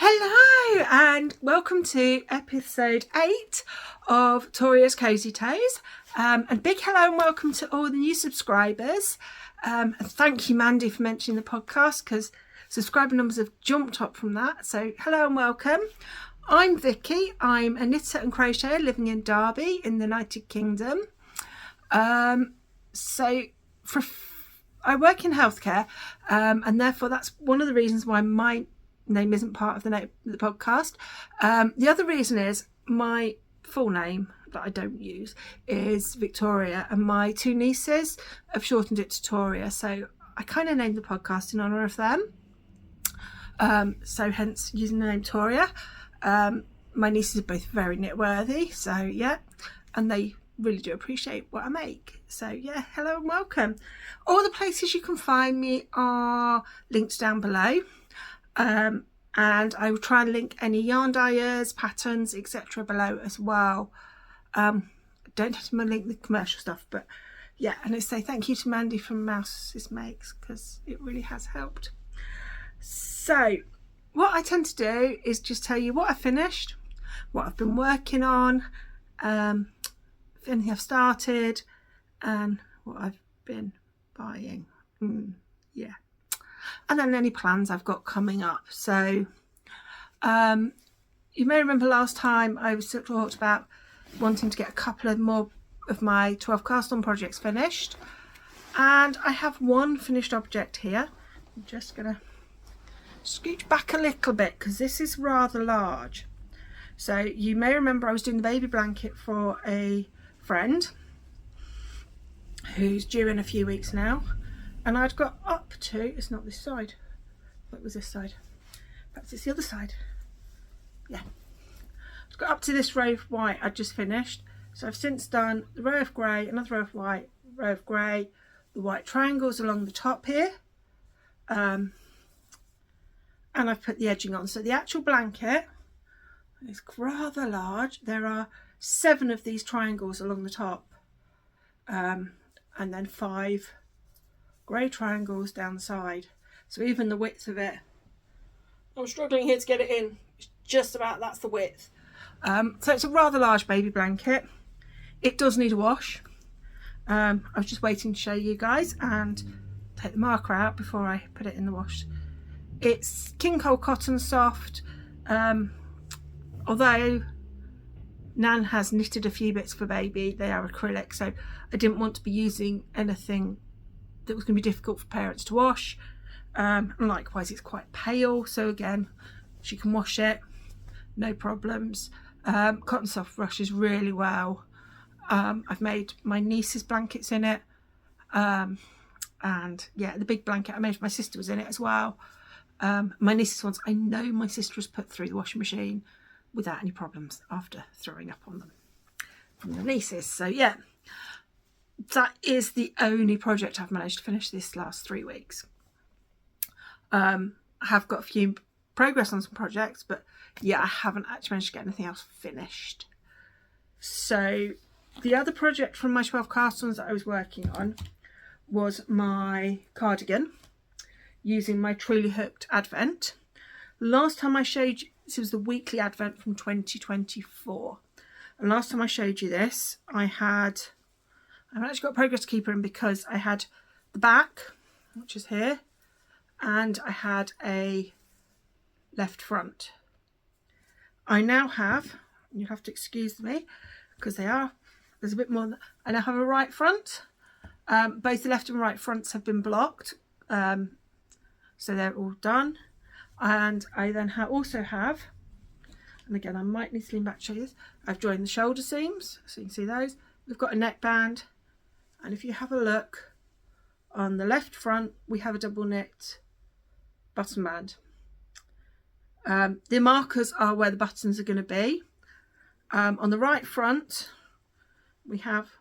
Hello and welcome to episode 8 of Toria's Cozy Toes, and big hello and welcome to all the new subscribers, and thank you Mandy for mentioning the podcast because subscriber numbers have jumped up from that, so hello and welcome. I'm Vicky. I'm a knitter and crocheter living in Derby in the United Kingdom. I work in healthcare, and therefore that's one of the reasons why my name isn't part of the podcast. The other reason is my full name that I don't use is Victoria, and my two nieces have shortened it to Toria, so I kind of named the podcast in honour of them. So hence using the name Toria. My nieces are both very knit-worthy, so yeah, and they really do appreciate what I make. So yeah, hello and welcome. All the places you can find me are linked down below. And I will try and link any yarn dyers, patterns, etc. below as well. Don't have to link the commercial stuff, but yeah, and I say thank you to Mandy from Mousewitch because it really has helped. So what I tend to do is just tell you what I finished, what I've been working on, if anything I've started, and what I've been buying. Yeah. And then any plans I've got coming up. So you may remember last time I was talked about wanting to get a couple of more of my 12 cast on projects finished, and I have one finished object here. I'm just gonna scooch back a little bit because this is rather large. So you may remember I was doing the baby blanket for a friend who's due in a few weeks now. And I'd got up to, it's not this side, it was this side, perhaps it's the other side, yeah. I've got up to this row of white I'd just finished, so I've since done the row of grey, another row of white, row of grey, the white triangles along the top here, and I've put the edging on. So the actual blanket is rather large. There are 7 of these triangles along the top, and then 5 grey triangles down the side, so even the width of it, I'm struggling here to get it in, it's just about, that's the width. So it's a rather large baby blanket. It does need a wash. I was just waiting to show you guys and take the marker out before I put it in the wash. It's King Cole Cotton Soft, although Nan has knitted a few bits for baby, they are acrylic, so I didn't want to be using anything that was going to be difficult for parents to wash, and likewise it's quite pale, so again she can wash it, no problems. Cotton Soft rushes really well. I've made my niece's blankets in it, and yeah, the big blanket I made for my sister was in it as well. My niece's ones I know my sister has put through the washing machine without any problems after throwing up on them from the nieces. So yeah, that is the only project I've managed to finish this last 3 weeks. I have got a few progress on some projects, but yeah, I haven't actually managed to get anything else finished. So the other project from my 12 cast-ons that I was working on was my cardigan using my Truly Hooked Advent. Last time I showed you, this was the weekly Advent from 2024, and last time I showed you this, I haven't actually got a progress keeper in because I had the back, which is here, and I had a left front. I now have, you have to excuse me because there's a bit more, I now have a right front. Both the left and right fronts have been blocked, so they're all done. And I then also have, and again I might need to lean back to show you this, I've joined the shoulder seams, so you can see those. We've got a neckband, and if you have a look on the left front, we have a double knit button band. The markers are where the buttons are going to be. On the right front, we have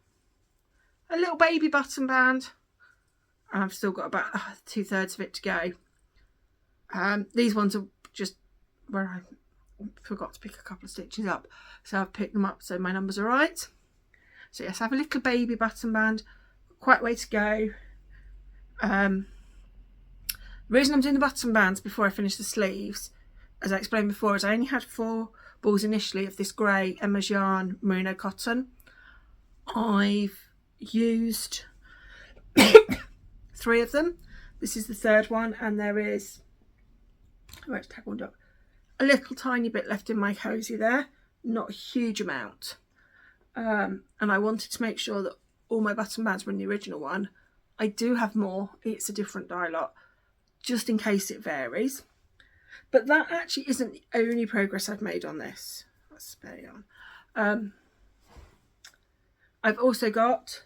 a little baby button band, and I've still got about 2/3 of it to go. These ones are just where I forgot to pick a couple of stitches up, so I've picked them up so my numbers are right. So yes, I have a little baby button band, quite a way to go. The reason I'm doing the button bands before I finish the sleeves as I explained before, is I only had 4 balls initially of this grey Emma's Yarn merino cotton. I've used 3 of them. This is the 3rd one, and there is, where it's tag up, a little tiny bit left in my cozy there, not a huge amount. And I wanted to make sure that all my button bands were in the original one. I do have more, it's a different dye lot, just in case it varies. But that actually isn't the only progress I've made on this. Let's spare on. I've also got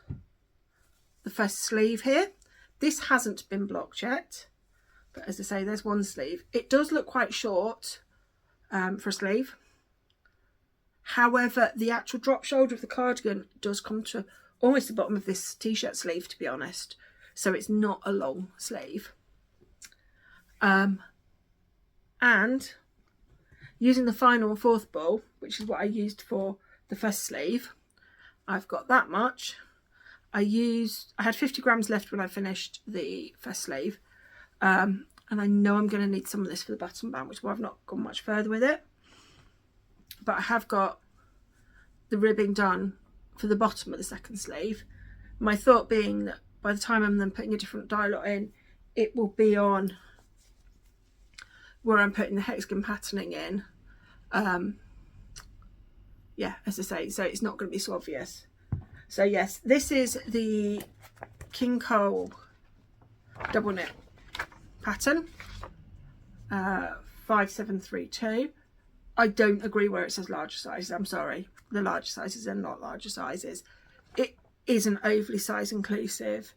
the first sleeve here. This hasn't been blocked yet, but as I say, there's one sleeve. It does look quite short for a sleeve. However, the actual drop shoulder of the cardigan does come to almost the bottom of this t-shirt sleeve, to be honest. So it's not a long sleeve. And using the final and 4th ball, which is what I used for the first sleeve, I've got that much. I had 50 grams left when I finished the first sleeve. And I know I'm going to need some of this for the button band, which is why I've not gone much further with it. But I have got the ribbing done for the bottom of the 2nd sleeve. My thought being that by the time I'm then putting a different dye lot in, it will be on where I'm putting the hexagon patterning in. Yeah, as I say, so it's not going to be so obvious. So yes, this is the King Cole double knit pattern, 5732. I don't agree where it says larger sizes. I'm sorry, the larger sizes are not larger sizes. It isn't overly size inclusive.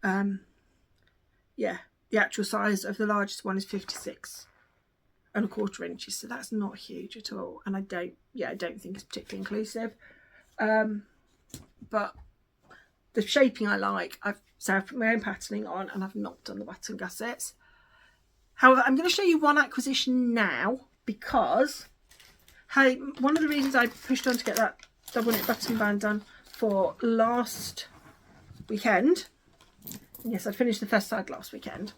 Yeah, the actual size of the largest one is 56¼ inches, so that's not huge at all. And I don't think it's particularly inclusive. But the shaping I like. So I've put my own patterning on, and I've not done the button gussets. However, I'm going to show you one acquisition now, because one of the reasons I pushed on to get that double knit button band done for last weekend. Yes, I finished the first side last weekend.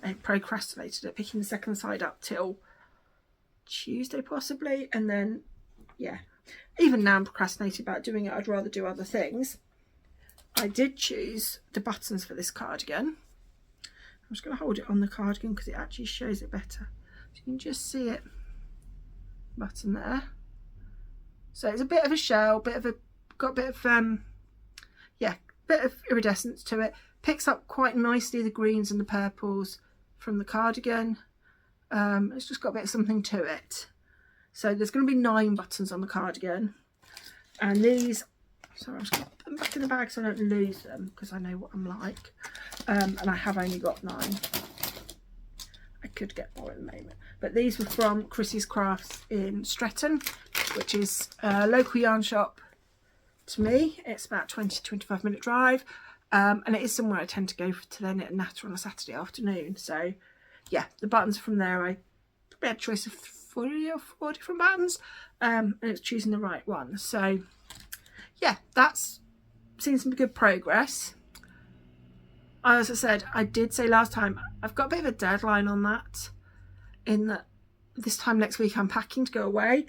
I procrastinated it, picking the 2nd side up till Tuesday possibly, and then yeah, even now I'm procrastinating about doing it. I'd rather do other things. I did choose the buttons for this cardigan. I'm just going to hold it on the cardigan because it actually shows it better. So you can just see it, button there. So it's a bit of a shell, got a bit of bit of iridescence to it. Picks up quite nicely the greens and the purples from the cardigan. It's just got a bit of something to it. So there's going to be 9 buttons on the cardigan, and these, sorry, I'm just going to put them back in the bag so I don't lose them, because I know what I'm like. And I have only got 9. I could get more at the moment, but these were from Chrissy's Crafts in Stretton, which is a local yarn shop to me. It's about 20-25 minute drive, and it is somewhere I tend to go to then at natter on a Saturday afternoon. So yeah, the buttons from there, I probably had a choice of 3 or 4 different buttons, and it's choosing the right one. So yeah, that's seen some good progress. As I said, I did say last time, I've got a bit of a deadline on that, in that this time next week I'm packing to go away.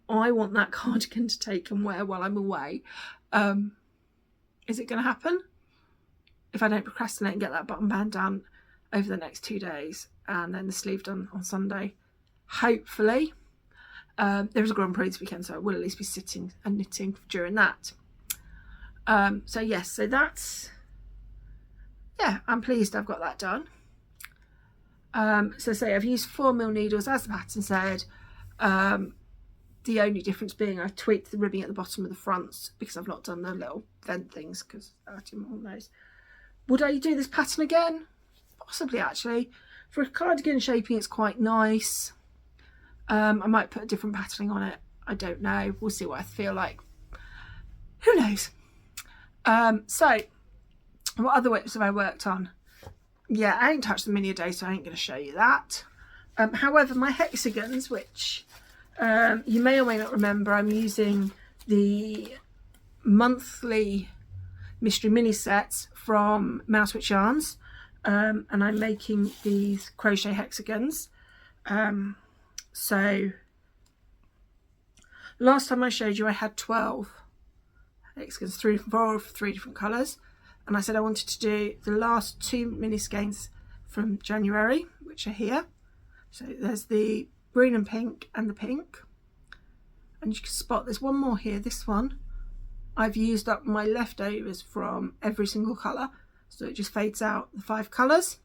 I want that cardigan to take and wear while I'm away. Is it going to happen? If I don't procrastinate and get that button band done over the next 2 days, and then the sleeve done on Sunday, hopefully. There is a Grand Prix this weekend, so I will at least be sitting and knitting during that. So yes, so that's, yeah, I'm pleased I've got that done. So say I've used 4mm needles, as the pattern said. The only difference being I tweaked the ribbing at the bottom of the fronts because I've not done the little vent things, because I didn't want those. Would I do this pattern again? Possibly, actually. For a cardigan shaping, it's quite nice. I might put a different patterning on it. I don't know. We'll see what I feel like. Who knows? So, what other whips have I worked on? Yeah, I ain't touched them in a day, so I ain't going to show you that. However, my hexagons, which you may or may not remember, I'm using the monthly mystery mini sets from Mousewitch yarns, and I'm making these crochet hexagons. So last time I showed you I had 12 hexagons, three different colours, and I said I wanted to do the last 2 mini skeins from January, which are here. So there's the green and pink and the pink, and you can spot there's one more here. This one I've used up my leftovers from every single colour, so it just fades out the 5 colours.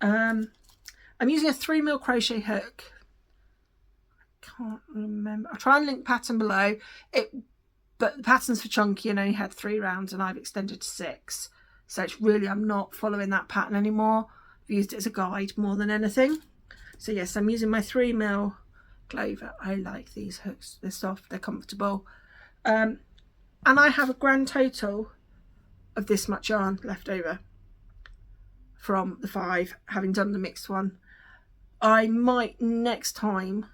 I'm using a 3mm crochet hook. Can't remember. I'll try and link pattern below it, but the pattern's for chunky and only had 3 rounds, and I've extended to 6, so it's really, I'm not following that pattern anymore. I've used it as a guide more than anything. So yes, I'm using my 3mm Clover. I like these hooks, they're soft, they're comfortable, and I have a grand total of this much yarn left over from the 5, having done the mixed one. I might next time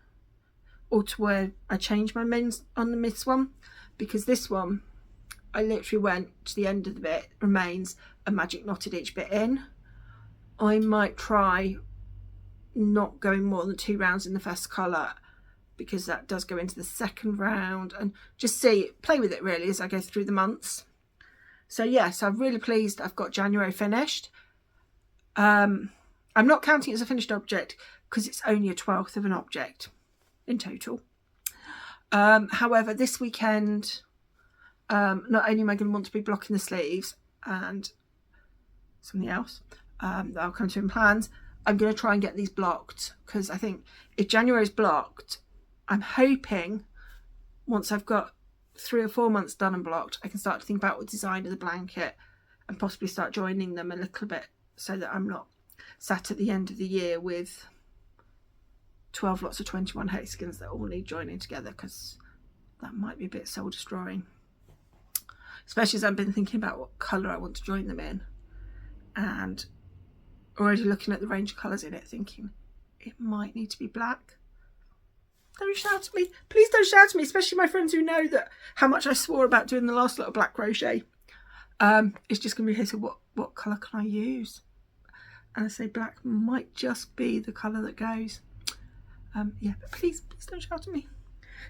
alter where I change my mends on the mixed one, because this one I literally went to the end of the bit, remains, and magic knotted each bit in. I might try not going more than 2 rounds in the first colour, because that does go into the second round, and just play with it really as I go through the months. So yes, I'm really pleased I've got January finished. I'm not counting it as a finished object because it's only a 1/12 of an object in total. However, this weekend, not only am I going to want to be blocking the sleeves and something else that I'll come to in plans, I'm going to try and get these blocked, because I think if January's blocked, I'm hoping once I've got 3 or 4 months done and blocked, I can start to think about the design of the blanket and possibly start joining them a little bit, so that I'm not sat at the end of the year with 12 lots of 21 hexagons that all need joining together, because that might be a bit soul destroying, especially as I've been thinking about what colour I want to join them in, and already looking at the range of colours in it, thinking it might need to be black. Don't shout at me, please don't shout at me, especially my friends who know that how much I swore about doing the last lot of black crochet. It's just going to be a case of what colour can I use, and I say black might just be the colour that goes. Yeah, but please don't shout at me.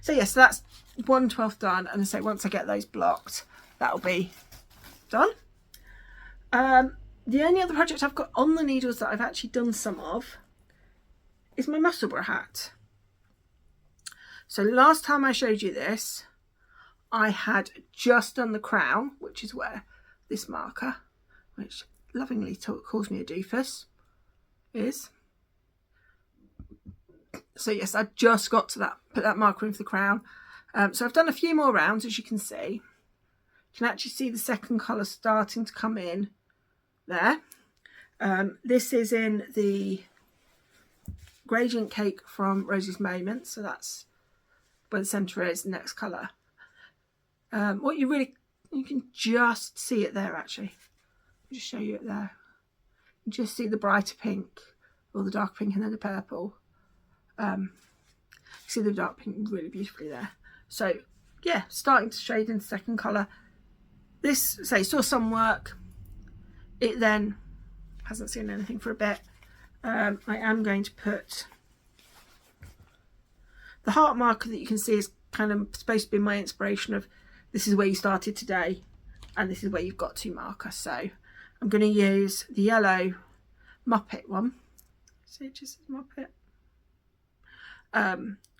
So yes, so that's 1/12 done, and I say once I get those blocked, that'll be done. The only other project I've got on the needles that I've actually done some of is my Musselburgh hat. So last time I showed you this, I had just done the crown, which is where this marker, which lovingly calls me a doofus, is. So yes, I just got to that, put that marker in for the crown. So I've done a few more rounds, as you can see. You can actually see the second colour starting to come in there. This is in the gradient cake from Rosie's Moments, so that's where the centre is, the next colour. What you can just see it there actually. I'll just show you it there. You just see the brighter pink, or the dark pink, and then the purple. You see the dark pink really beautifully there. So yeah, starting to shade into second colour. This, say, saw some work. It then hasn't seen anything for a bit. I am going to put the heart marker that you can see is kind of supposed to be my inspiration of this is where you started today and this is where you've got to marker. So I'm going to use the yellow Muppet one. See, it just says Muppet.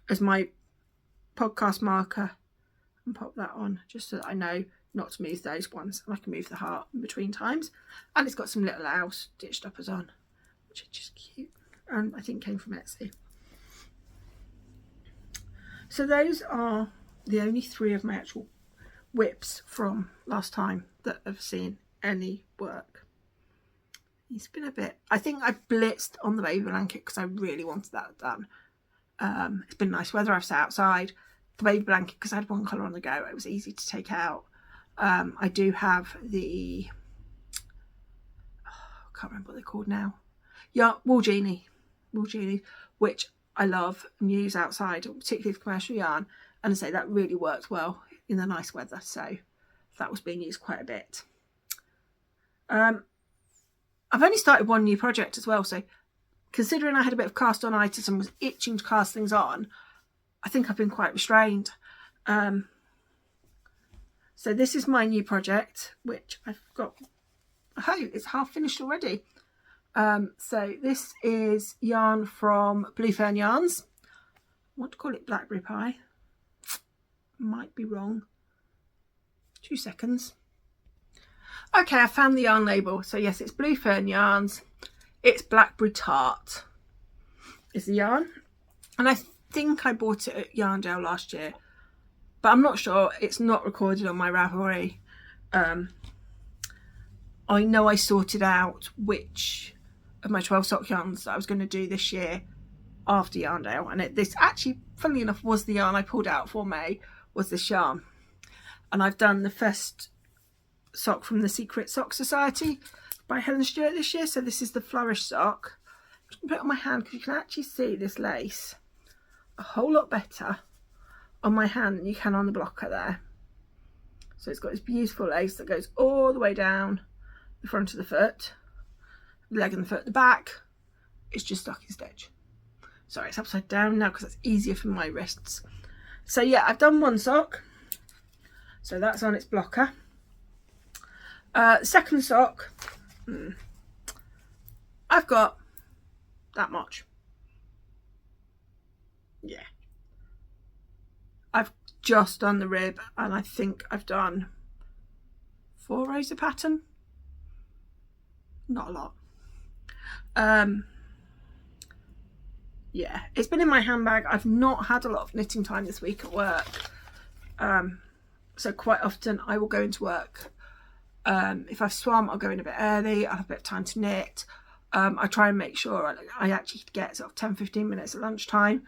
As my podcast marker, and pop that on just so that I know not to move those ones, and I can move the heart in between times. And it's got some little owls stitched up as on, which are just cute, and I think came from Etsy. So those are the only 3 of my actual whips from last time that have seen any work. It's been a bit, I think I blitzed on the baby blanket because I really wanted that done. It's been nice weather, I've sat outside. The baby blanket, because I had one colour on the go, it was easy to take out. I do have the, I can't remember what they're called now. Yeah, Wool Genie, which I love and use outside, particularly for commercial yarn. And I say that really worked well in the nice weather, so that was being used quite a bit. I've only started one new project as well, so considering I had a bit of cast on itis and was itching to cast things on, I think I've been quite restrained. So this is my new project, which I've got, oh, it's half finished already. So this is yarn from Blue Fern Yarns. I want to call it Blackberry Pie. Might be wrong. 2 seconds. Okay, I found the yarn label. So yes, it's Blue Fern Yarns. It's Blackberry Tart is the yarn. And I think I bought it at Yarndale last year, but I'm not sure. It's not recorded on my Ravelry. I know I sorted out which of my 12 sock yarns that I was going to do this year after Yarndale, and this actually, funnily enough, was the yarn I pulled out for May, was this yarn. And I've done the first sock from the Secret Sock Society by Helen Stewart this year. So this is the Flourish sock. I'm just going to put it on my hand because you can actually see this lace a whole lot better on my hand than you can on the blocker there. So it's got this beautiful lace that goes all the way down the front of the foot, the leg and the foot at the back. It's just stocking stitch. Sorry, it's upside down now because it's easier for my wrists. So yeah, I've done one sock. So that's on its blocker. Second sock, I've got that much. Yeah. I've just done the rib and I think I've done 4 rows of pattern. Not a lot. Yeah, it's been in my handbag. I've not had a lot of knitting time this week at work. So quite often I will go into work. If I've swum, I'll go in a bit early. I'll have a bit of time to knit. I try and make sure I actually get sort of 10-15 minutes at lunchtime.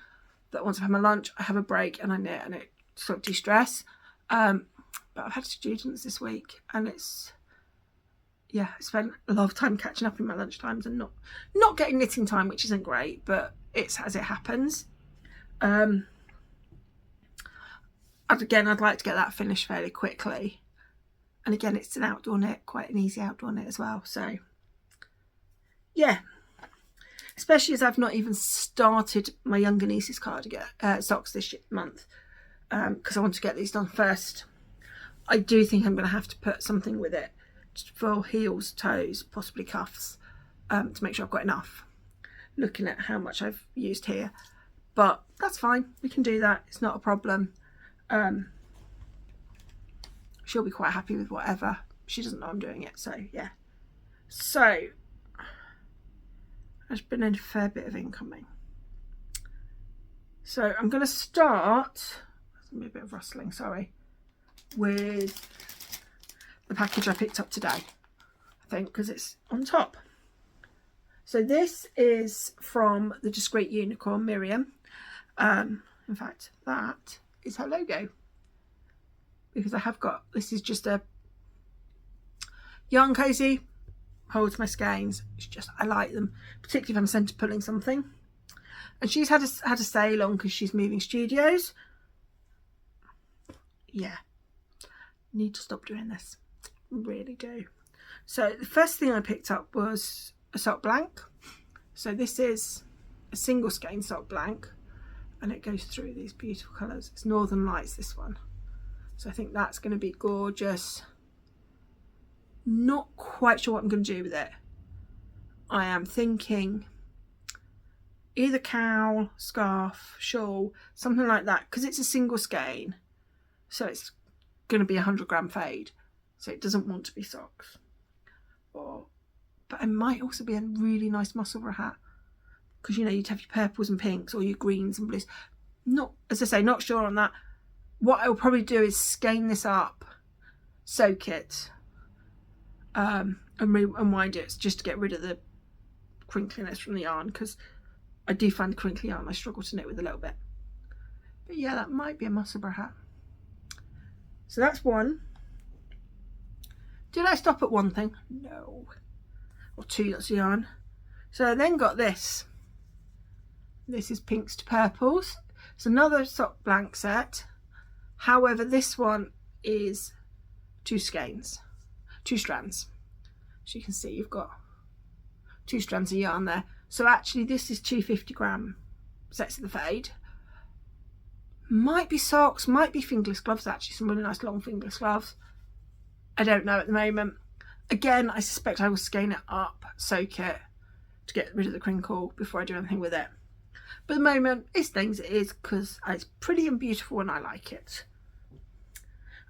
That once I've had my lunch, I have a break and I knit, and it sort of de-stress. But I've had students this week, and it's, yeah, I spent a lot of time catching up in my lunchtimes and not getting knitting time, which isn't great, but it's as it happens. Again, I'd like to get that finished fairly quickly. And again, it's an outdoor knit, quite an easy outdoor knit as well. So, yeah. Especially as I've not even started my younger niece's cardigan socks this month. Because I want to get these done first. I do think I'm going to have to put something with it for heels, toes, possibly cuffs, to make sure I've got enough. Looking at how much I've used here. But that's fine. We can do that. It's not a problem. She'll be quite happy with whatever. She doesn't know I'm doing it, so yeah. So there's been a fair bit of incoming. So I'm going to start, there's going to be a bit of rustling, sorry, with the package I picked up today, I think, because it's on top. So this is from the Discreet Unicorn, Miriam. In fact, that is her logo. Because I have got, this is just a yarn cozy, holds my skeins. It's just, I like them, particularly if I'm centre pulling something. And she's had a sale on because she's moving studios. Yeah, need to stop doing this, really do. So the first thing I picked up was a sock blank. So this is a single skein sock blank, and it goes through these beautiful colours. It's Northern Lights, this one. So I think that's going to be gorgeous. Not quite sure what I'm going to do with it. I am thinking either cowl, scarf, shawl, something like that, because it's a single skein. So it's going to be 100-gram fade. So it doesn't want to be socks. But it might also be a really nice Musselburgh hat. Because, you know, you'd have your purples and pinks or your greens and blues. Not, as I say, not sure on that. What I'll probably do is skein this up, soak it, and wind it just to get rid of the crinkliness from the yarn, because I do find the crinkly yarn I struggle to knit with a little bit. But yeah, that might be a Musselburgh hat. So that's one. Did I stop at one thing? No. Or 2 lots of yarn. So I then got this. This is pinks to purples. It's another sock blank set. However, this one is 2 skeins, 2 strands. As you can see, you've got 2 strands of yarn there. So actually this is 250-gram sets of the fade. Might be socks, might be fingerless gloves, actually some really nice long fingerless gloves. I don't know at the moment. Again, I suspect I will skein it up, soak it to get rid of the crinkle before I do anything with it. But at the moment, it's things it is because it's pretty and beautiful and I like it.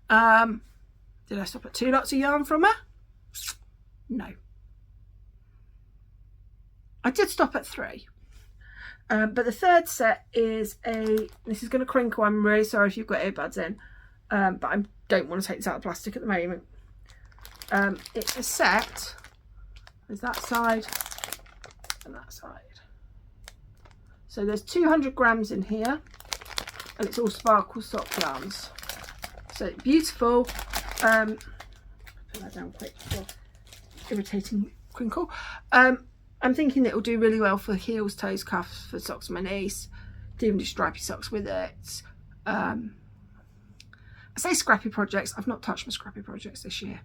Did I stop at 2 lots of yarn from her? No. I did stop at 3. But the third set is this is going to crinkle. I'm really sorry if you've got earbuds in, but I don't want to take this out of plastic at the moment. It's a set. There's that side and that side. So there's 200 grams in here, and it's all sparkle sock yarns. So beautiful. Put that down quick for irritating crinkle. I'm thinking it will do really well for heels, toes, cuffs, for socks for my niece. To even do stripy socks with it. I say scrappy projects. I've not touched my scrappy projects this year.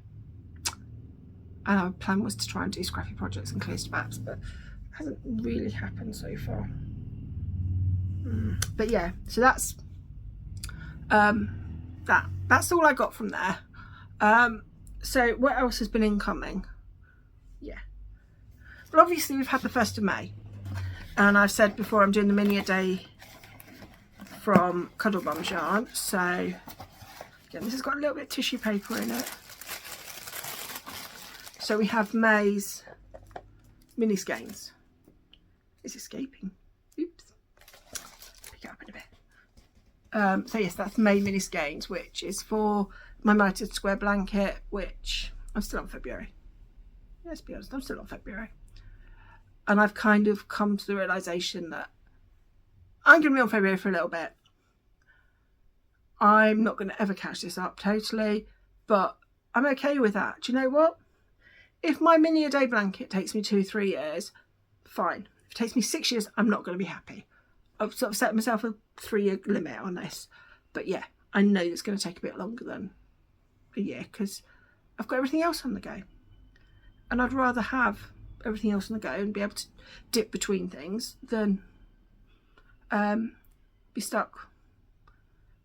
And our plan was to try and do scrappy projects and clear straps, but it hasn't really happened so far. But yeah, so that's that's all I got from there. So what else has been incoming? Yeah, well, obviously we've had the 1st of May, and I've said before I'm doing the mini a day from Cuddlebums yarn. So again, this has got a little bit of tissue paper in it. So we have May's mini skeins. It's escaping. Oops. Pick it up in a bit. So yes, that's May mini skeins, which is for my mitered square blanket, which I'm still on February. Let's be honest, I'm still on February. And I've kind of come to the realisation that I'm going to be on February for a little bit. I'm not going to ever catch this up totally, but I'm okay with that. Do you know what? If my mini a day blanket takes me 2-3 years, fine. If it takes me 6 years, I'm not going to be happy. I've sort of set myself a 3-year limit on this. But yeah, I know it's going to take a bit longer than a year because I've got everything else on the go. And I'd rather have everything else on the go and be able to dip between things than be stuck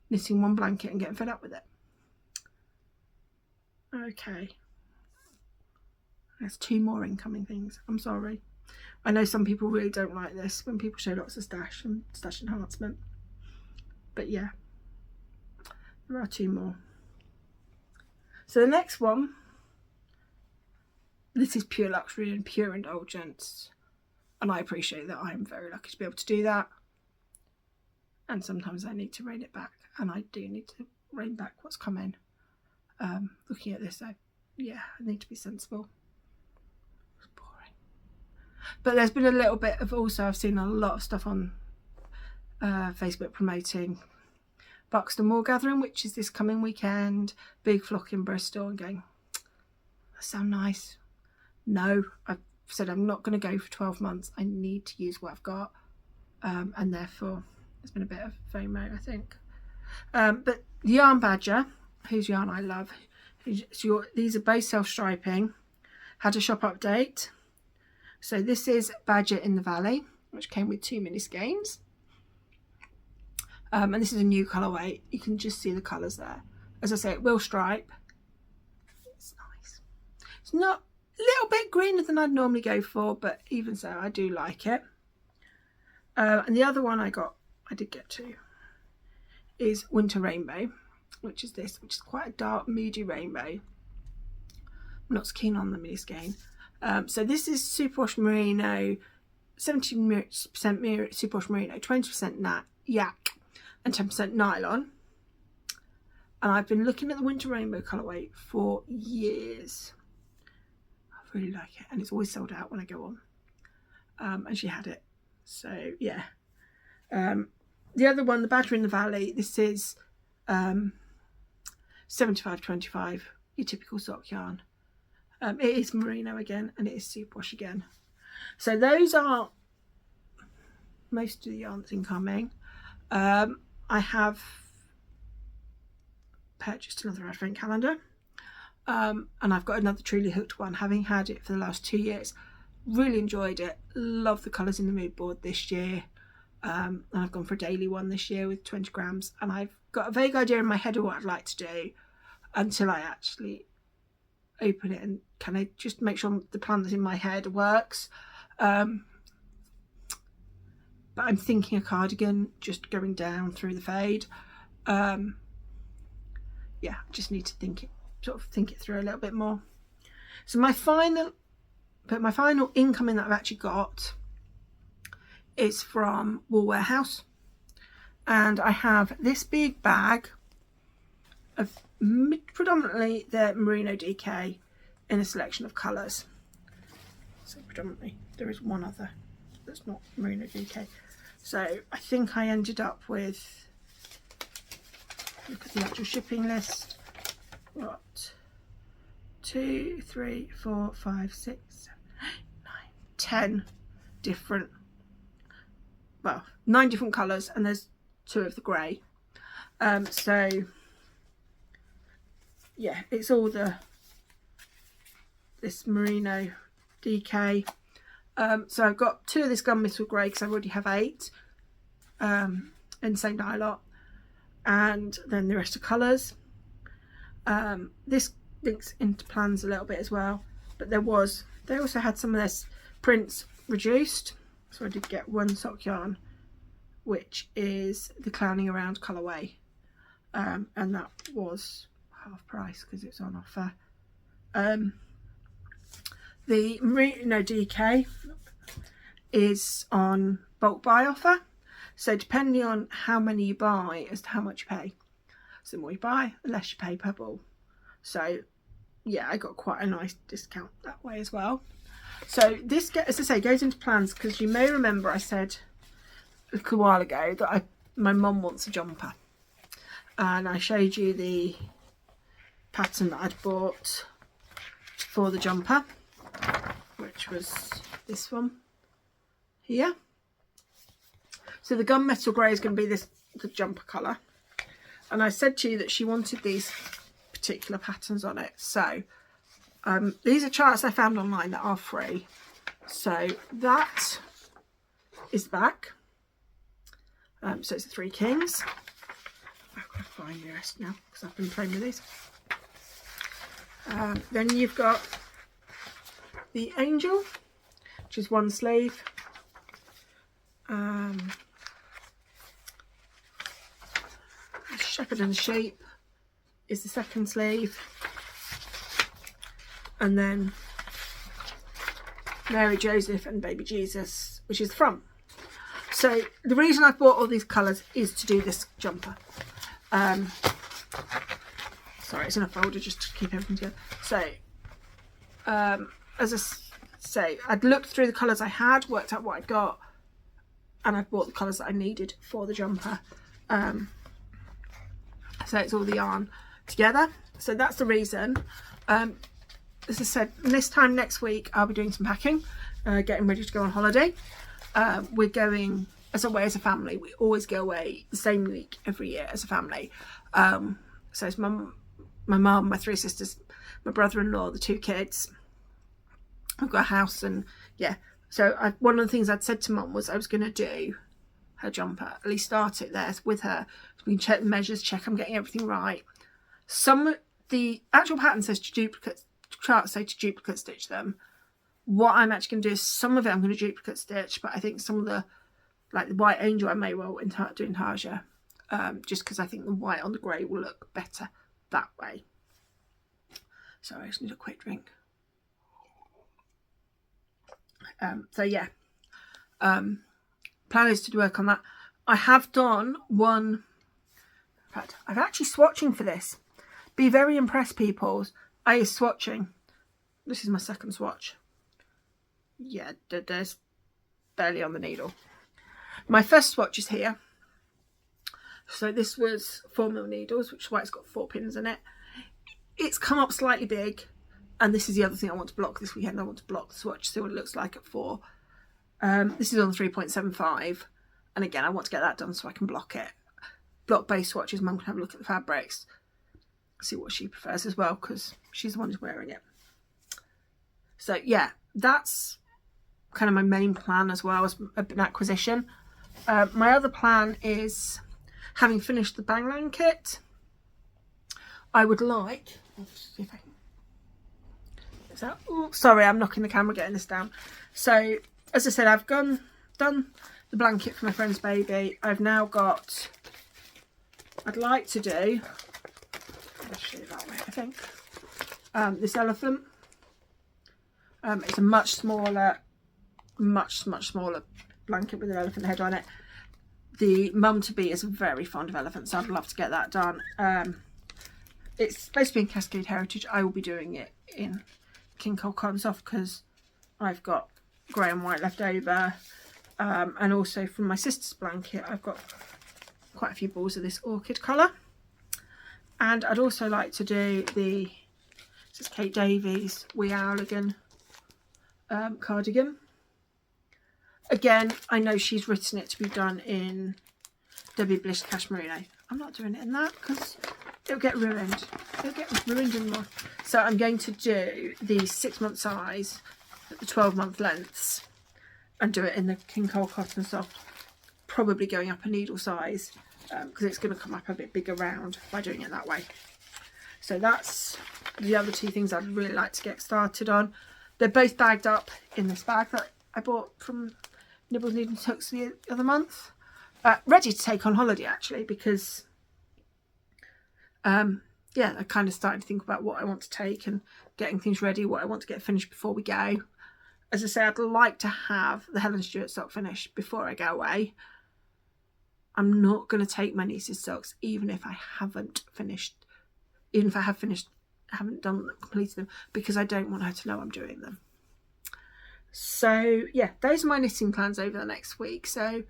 knitting one blanket and getting fed up with it. Okay. There's 2 more incoming things. I'm sorry. I know some people really don't like this when people show lots of stash and stash enhancement. But yeah, there are 2 more. So the next one, this is pure luxury and pure indulgence. And I appreciate that. I am very lucky to be able to do that. And sometimes I need to rein it back. And I do need to rein back what's coming. Looking at this, yeah, I need to be sensible. But there's been a little bit of also, I've seen a lot of stuff on Facebook promoting Buxton Moor Gathering, which is this coming weekend, big flock in Bristol, and going, that sounds nice. No, I've said I'm not going to go for 12 months. I need to use what I've got. And therefore, there's been a bit of FOMO, I think. But the Yarn Badger, whose yarn I love, these are both self-striping, had a shop update. So this is Badger in the Valley, which came with 2 mini skeins. And this is a new colourway. You can just see the colours there. As I say, it will stripe. It's nice. It's not a little bit greener than I'd normally go for, but even so, I do like it. And the other one I did get to, is Winter Rainbow, which is this, which is quite a dark, moody rainbow. I'm not so keen on the mini skein. So this is superwash merino, 17% superwash merino, 20% yak, and 10% nylon. And I've been looking at the Winter Rainbow colourway for years. I really like it, and it's always sold out when I go on. And she had it, so yeah. The other one, the Badger in the Valley, this is 75-25, your typical sock yarn. It is merino again, and it is superwash again. So those are most of the yarn that's incoming. I have purchased another advent calendar, and I've got another truly hooked one, having had it for the last 2 years. really enjoyed it. Love the colours in the mood board this year. And I've gone for a daily one this year with 20 grams, and I've got a vague idea in my head of what I'd like to do until I actually open it and kind of just make sure the plan that's in my head works. But I'm thinking a cardigan, just going down through the fade. Yeah, I just need to think it through a little bit more. So my final incoming that I've actually got is from Wool Warehouse, and I have this big bag of predominantly the merino DK in a selection of colours. So predominantly, there is one other that's not merino DK. So I think I ended up with, look at the actual shipping list, what, 2, 3, 4, 5, 6, 7, 8, 9, 10 different, well, 9 different colours, and there's 2 of the grey. So yeah, it's all this merino DK. So I've got 2 of this gunmetal grey because I already have 8 in the same dye lot, and then the rest of colours. This links into plans a little bit as well, but they also had some of this prints reduced, so I did get 1 sock yarn, which is the Clowning Around colourway, and that was half price because it's on offer. The merino DK is on bulk buy offer, so depending on how many you buy as to how much you pay. So the more you buy, the less you pay per ball. So yeah, I got quite a nice discount that way as well. So this, as I say, goes into plans because you may remember I said a little while ago that my mum wants a jumper, and I showed you the pattern that I'd bought for the jumper, which was this one here. So the gunmetal grey is going to be the jumper colour, and I said to you that she wanted these particular patterns on it. So these are charts I found online that are free. So that is the back. So it's the 3 kings. I've got to find the rest now because I've been playing with these. Then you've got the angel, which is 1 sleeve. The shepherd and the sheep is the 2nd sleeve, and then Mary, Joseph and baby Jesus, which is the front. So the reason I've bought all these colours is to do this jumper. Sorry, it's in a folder just to keep everything together. So as I say, I'd looked through the colours I had, worked out what I got, and I've bought the colours that I needed for the jumper. So it's all the yarn together. So that's the reason. As I said, this time next week I'll be doing some packing, getting ready to go on holiday. We're going as a family. We always go away the same week every year as a family. So it's my mum, my 3 sisters, my brother-in-law, the 2 kids. I've got a house, and yeah. So one of the things I'd said to Mum was I was going to do her jumper, at least start it there with her, so we can check the measures, check I'm getting everything right. The actual pattern says to duplicate, charts say to duplicate stitch them. What I'm actually going to do is some of it I'm going to duplicate stitch, but I think some of the, like the white angel, I may well do intarsia, just because I think the white on the grey will look better that way. Sorry, I just need a quick drink. So yeah, plan is to work on that. I have done one, in fact I'm actually swatching for this. Be very impressed, people. I is swatching. This is my 2nd swatch. Yeah, there's barely on the needle. My first swatch is here. So this was 4mm needles, which is why it's got 4 pins in it. It's come up slightly big, and this is the other thing I want to block this weekend. I want to block the swatch, see what it looks like at 4. This is on 3.75, and again I want to get that done so I can block it. Block base swatches. Mum can have a look at the fabrics, see what she prefers as well, because she's the one who's wearing it. So yeah, that's kind of my main plan as well as an acquisition. My other plan is, having finished the Banglan kit, I would like, sorry, I'm knocking the camera getting this down. So as I said, I've done the blanket for my friend's baby. I've now got, I'd like to do, let's show you that way, I think, this elephant. It's a much smaller blanket with an elephant head on it. The mum-to-be is very fond of elephants, so I'd love to get that done. It's supposed to be in Cascade Heritage. I will be doing it in King Cole Cotton Soft because I've got grey and white left over. And also from my sister's blanket, I've got quite a few balls of this orchid colour. And I'd also like to do this is Kate Davies Wee Owligan cardigan. Again, I know she's written it to be done in Debbie Bliss Cashmerino. I'm not doing it in that because it'll get ruined. It'll get ruined in more. So I'm going to do the 6-month size at the 12-month lengths and do it in the King Cole Cotton Soft, probably going up a needle size because it's going to come up a bit bigger round by doing it that way. So that's the other two things I'd really like to get started on. They're both bagged up in this bag that I bought from Nibbles, Needles and Tucks the other month. Ready to take on holiday actually, because yeah, I'm kind of starting to think about what I want to take and getting things ready, what I want to get finished before we go. As I say, I'd like to have the Helen Stewart sock finished before I go away. I'm not going to take my niece's socks, even if I haven't finished, even if I have finished, haven't completed them, because I don't want her to know I'm doing them. So yeah, those are my knitting plans over the next week. So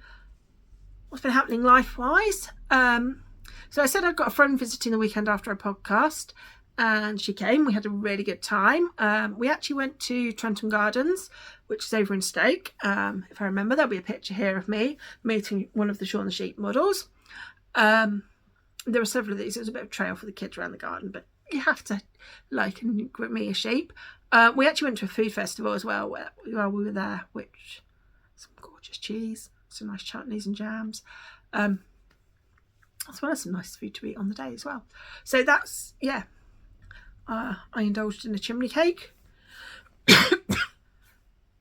what's been happening life-wise? So I said I'd got a friend visiting the weekend after our podcast, and she came. We had a really good time. We actually went to Trenton Gardens, which is over in Stoke. If I remember, there'll be a picture here of me meeting one of the Shaun the Sheep models. There were several of these. It was a bit of a trail for the kids around the garden, but you have to like and me a sheep. We actually went to a food festival as well while we were there, which some gorgeous cheese, some nice chutneys and jams, as well as some nice food to eat on the day as well. So that's, yeah, I indulged in a chimney cake.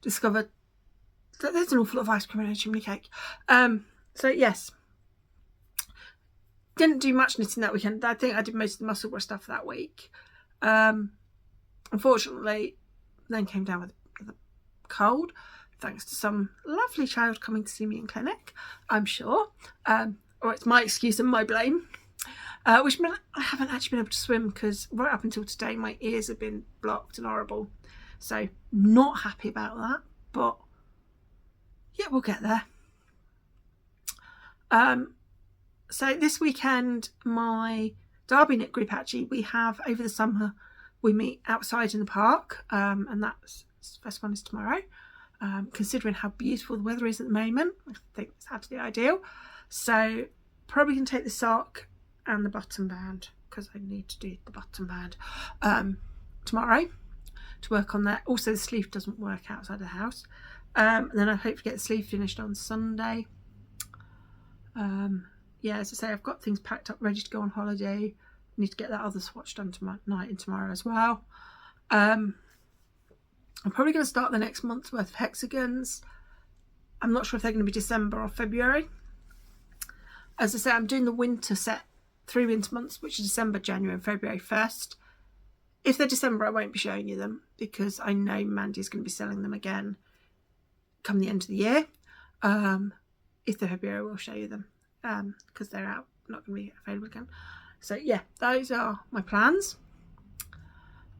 Discovered that there's an awful lot of ice cream in a chimney cake. So yes, didn't do much knitting that weekend. I think I did most of the Musselburgh stuff that week. Unfortunately, then came down with a cold, thanks to some lovely child coming to see me in clinic, I'm sure. Or it's my excuse and my blame. Which meant I haven't actually been able to swim because right up until today my ears have been blocked and horrible. So not happy about that, but yeah, we'll get there. So this weekend, my Derby knit group, actually, we have over the summer, we meet outside in the park, and that's the first one is tomorrow. Considering how beautiful the weather is at the moment, I think it's absolutely ideal. So probably can take the sock and the button band, because I need to do the button band tomorrow to work on that. Also, the sleeve doesn't work outside the house. And then I hope to get the sleeve finished on Sunday. Yeah, as I say, I've got things packed up ready to go on holiday. I need to get that other swatch done tonight and tomorrow as well. I'm probably going to start the next month's worth of hexagons. I'm not sure if they're going to be December or February. As I say, I'm doing the winter set, 3 winter months, which is December, January and February 1st. If they're December, I won't be showing you them because I know Mandy's going to be selling them again come the end of the year. If they're February, I will show you them because they're out, not going to be available again. So yeah, those are my plans.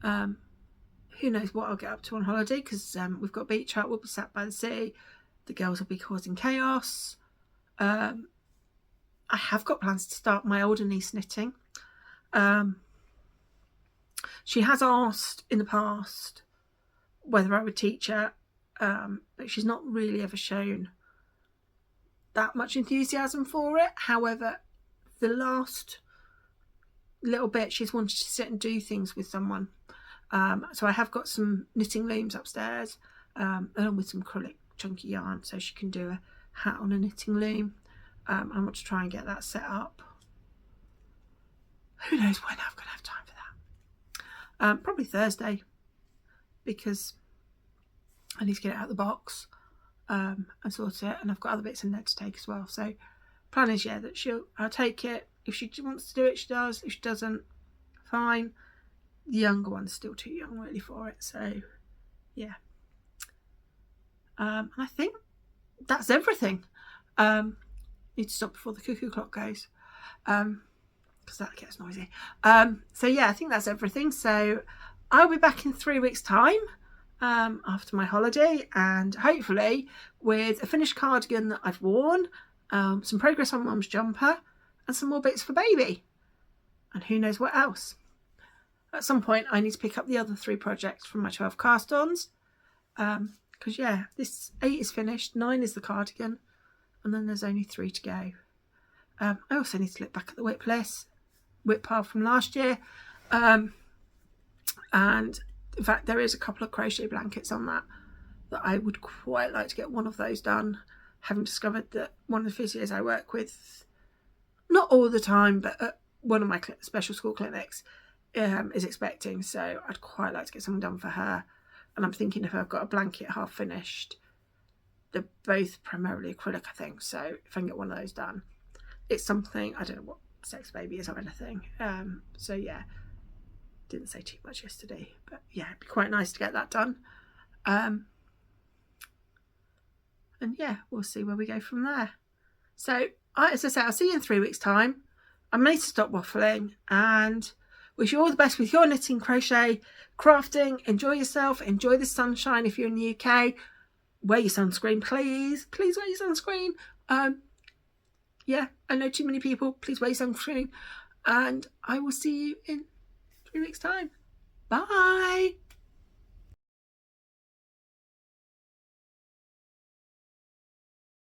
Who knows what I'll get up to on holiday, because we've got a beach hut, we'll be sat by the sea, the girls will be causing chaos. I have got plans to start my older niece knitting. She has asked in the past whether I would teach her, but she's not really ever shown that much enthusiasm for it. However, the last little bit she's wanted to sit and do things with someone. So I have got some knitting looms upstairs, along with some acrylic chunky yarn, so she can do a hat on a knitting loom. I want to try and get that set up. Who knows when I'm going to have time for that. Probably Thursday, because I need to get it out of the box and sort it, and I've got other bits in there to take as well. So plan is, yeah, that I'll take it. If she wants to do it, she does. If she doesn't, fine. The younger one's still too young really for it, so yeah. And I think that's everything. Need to stop before the cuckoo clock goes, because that gets noisy. So yeah, I think that's everything. So I'll be back in 3 weeks' time, after my holiday, and hopefully with a finished cardigan that I've worn, some progress on Mum's jumper, and some more bits for baby, and who knows what else. At some point I need to pick up the other 3 projects from my 12 cast-ons, because yeah, this 8 is finished, 9 is the cardigan, and then there's only 3 to go. I also need to look back at the whip pile from last year, and in fact there is a couple of crochet blankets on that I would quite like to get one of those done, having discovered that one of the physios I work with, not all the time, but at one of my special school clinics, is expecting, so I'd quite like to get something done for her. And I'm thinking if I've got a blanket half finished, they're both primarily acrylic, I think, so if I can get one of those done, it's something, I don't know what sex baby is or anything, so yeah, didn't say too much yesterday, but yeah, it'd be quite nice to get that done. And yeah, we'll see where we go from there. So as I say, I'll see you in 3 weeks' time. I may stop waffling, and wish you all the best with your knitting, crochet, crafting. Enjoy yourself, enjoy the sunshine if you're in the UK. Wear your sunscreen, please wear your sunscreen. Yeah, I know too many people, please wear your sunscreen, and I will see you in 3 weeks' time. Bye.